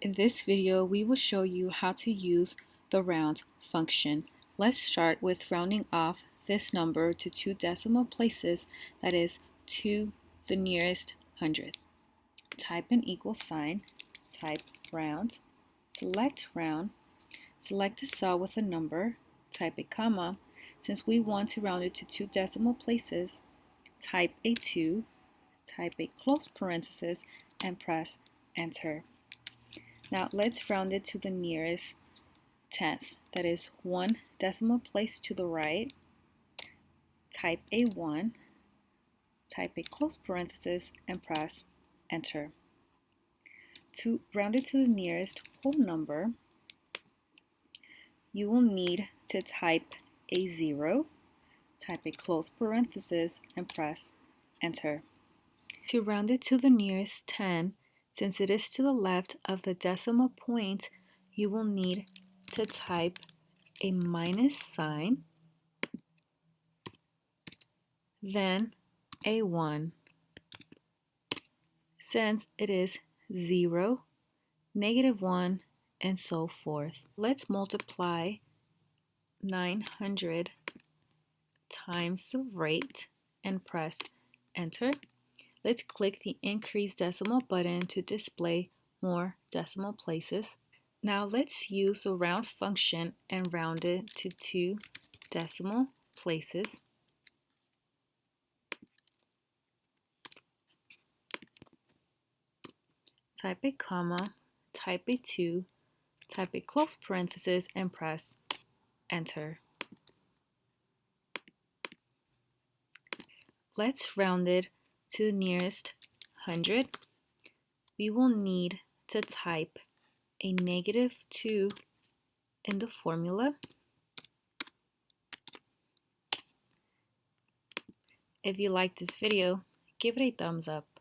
In this video, we will show you how to use the round function. Let's start with rounding off this number to 2 decimal places, that is, to the nearest hundredth. Type an equal sign, type round, select round, select the cell with a number, type a comma. Since we want to round it to 2 decimal places, type a 2, type a close parenthesis, and press enter. Now let's round it to the nearest tenth, that is 1 decimal place to the right. Type a 1, type a close parenthesis, and press enter. To round it to the nearest whole number, you will need to type a 0, type a close parenthesis, and press enter. To round it to the nearest 10, since it is to the left of the decimal point, you will need to type a minus sign, then a 1. Since it is 0, -1, and so forth. Let's multiply 900 times the rate and press enter. Let's click the increase decimal button to display more decimal places. Now let's use the round function and round it to 2 decimal places. Type a comma, type a 2, type a close parenthesis, and press enter. Let's round it to the nearest hundred. We will need to type a -2 in the formula. If you like this video, give it a thumbs up.